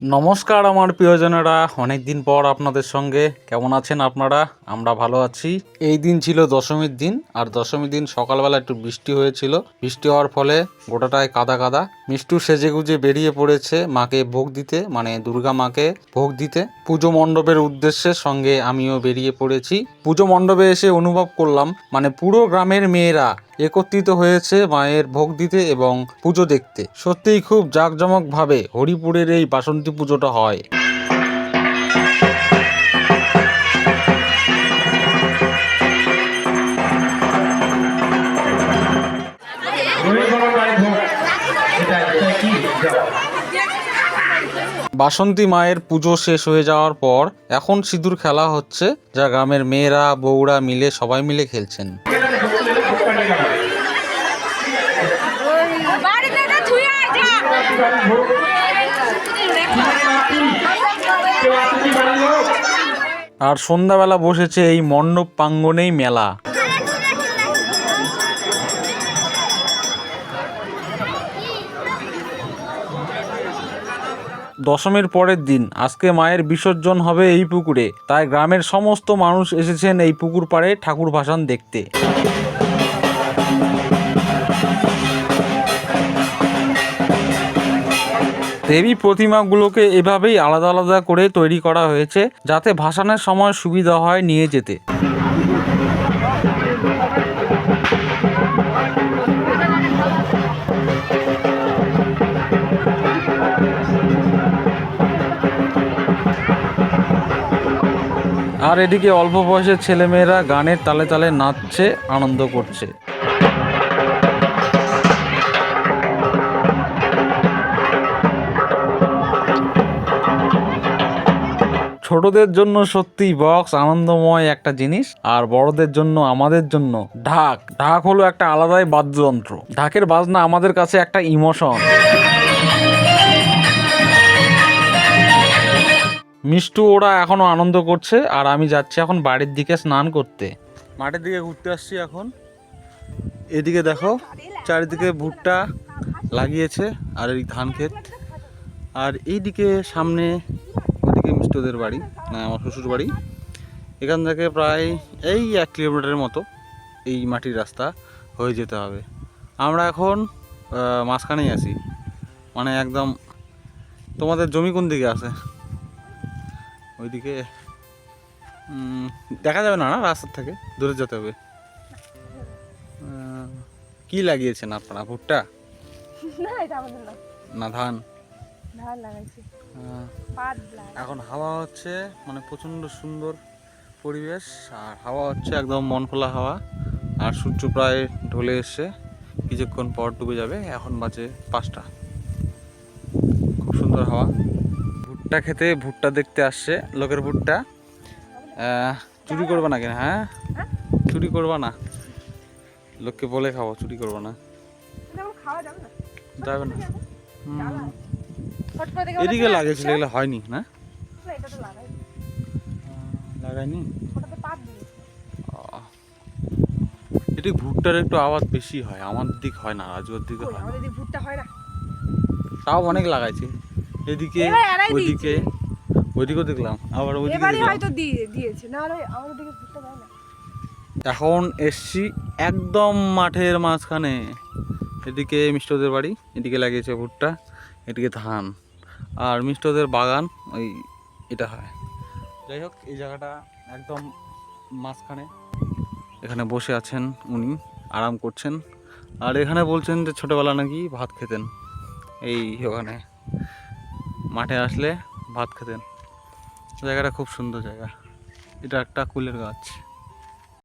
নমস্কার আমার প্রিয়জনেরা, অনেকদিন পর আপনাদের সঙ্গে। কেমন আছেন আপনারা? আমরা ভালো আছি। এই দিন ছিল দশমীর দিন, আর দশমীর দিন সকালবেলা একটু বৃষ্টি হয়েছিল। বৃষ্টি হওয়ার ফলে গোটাটায় কাদা কাদা। মিষ্টু সেজেগুজে বেরিয়ে পড়েছে মাকে ভোগ দিতে, মানে দুর্গা মাকে ভোগ দিতে পুজো মণ্ডপের উদ্দেশ্যে। সঙ্গে আমিও বেরিয়ে পড়েছি। পুজো মণ্ডপে এসে অনুভব করলাম মানে পুরো গ্রামের মেয়েরা একত্রিত হয়েছে মায়ের ভোগ দিতে এবং পুজো দেখতে। সত্যিই খুব জাঁকজমক ভাবে হরিপুরের এই বাসন্তী পুজোটা হয়। বাসন্তী মায়ের পুজো শেষ হয়ে যাওয়ার পর এখন সিঁদুর খেলা হচ্ছে, যা গ্রামের মেয়েরা বউরা মিলে সবাই মিলে খেলছেন। আর সন্ধ্যাবেলা বসেছে এই মণ্ডপ প্রাঙ্গণেই মেলা। দশমীর পরের দিন আজকে মায়ের বিসর্জন হবে এই পুকুরে, তাই গ্রামের সমস্ত মানুষ এসেছেন এই পুকুর পাড়ে ঠাকুর ভাসান দেখতে। দেবী প্রতিমাগুলোকে এভাবেই আলাদা আলাদা করে তৈরি করা হয়েছে, যাতে ভাসানের সময় সুবিধা হয় নিয়ে যেতে। আর এদিকে অল্প বয়সের ছেলেমেয়েরা গানের তালে তালে নাচছে, আনন্দ করছে। ছোটদের জন্য সত্যি বক্স আনন্দময় একটা জিনিস, আর বড়দের জন্য আমাদের জন্য ঢাক। ঢাক হলো একটা আলাদাই বাদ্যযন্ত্র। ঢাকের বাজনা আমাদের কাছে একটা ইমোশন। মিষ্টু ওরা এখনো আনন্দ করছে, আর আমি যাচ্ছি এখন বাড়ির দিকে স্নান করতে। মাঠের দিকে ঘুরতে আসছি এখন। এদিকে দেখো চারিদিকে ভুট্টা লাগিয়েছে আর এই ধান ক্ষেত। আর এইদিকে সামনে ওদিকে মিষ্টুদের বাড়ি, না আমার শ্বশুর বাড়ি। এখান থেকে প্রায় এই 1 কিলোমিটারের মতো এই মাটির রাস্তা হয়ে যেতে হবে। আমরা এখন মাঝখানেই আছি, মানে একদম। তোমাদের জমি কোন দিকে আছে? ওইদিকে দেখা যাবে না, না রাস্তার থেকে দূরে যেতে হবে। কি লাগিয়েছেন আপনারা? ভুট্টা না ধান? এখন হাওয়া হচ্ছে, মানে প্রচণ্ড সুন্দর পরিবেশ, আর হাওয়া হচ্ছে একদম মন খোলা হাওয়া। আর সূর্য প্রায় ঢলে এসছে, কিছুক্ষণ পর ডুবে যাবে। এখন বাজে 5টা। খুব সুন্দর হাওয়া। ভুট্টা খেতে, ভুট্টা দেখতে আসছে লোকের ভুট্টা। চুরি করবা না কেন? হ্যাঁ, চুরি করবা না, লোককে বলে খাবো, চুরি করবা না। যাবে না। এদিকে লাগিয়েছিল, এগুলো হয়নি না? লাগাইনি। এদিকে ভুট্টার একটু আওয়াজ বেশি হয়, আমাদের দিক হয় না, রাজুর দিকে হয়। তাও অনেক লাগাইছে, এদিকে ওইদিকে, ওইদিকেও দেখলাম, আবার ওইদিকে এখন এসছি একদম মাঠের মাঝখানে। এদিকে মিষ্টদের বাড়ি, এদিকে লাগিয়েছে ভুট্টা, এদিকে ধান, আর মিষ্টদের বাগান ওই এটা হয়। যাই হোক, এই জায়গাটা একদম মাঝখানে। এখানে বসে আছেন উনি, আরাম করছেন। আর এখানে বলছেন যে ছোটোবেলা নাকি ভাত খেতেন এই ওখানে, মাঠে আসলে ভাত খেতেন। জায়গাটা খুব সুন্দর জায়গা। এটা একটা কুলের গাছ।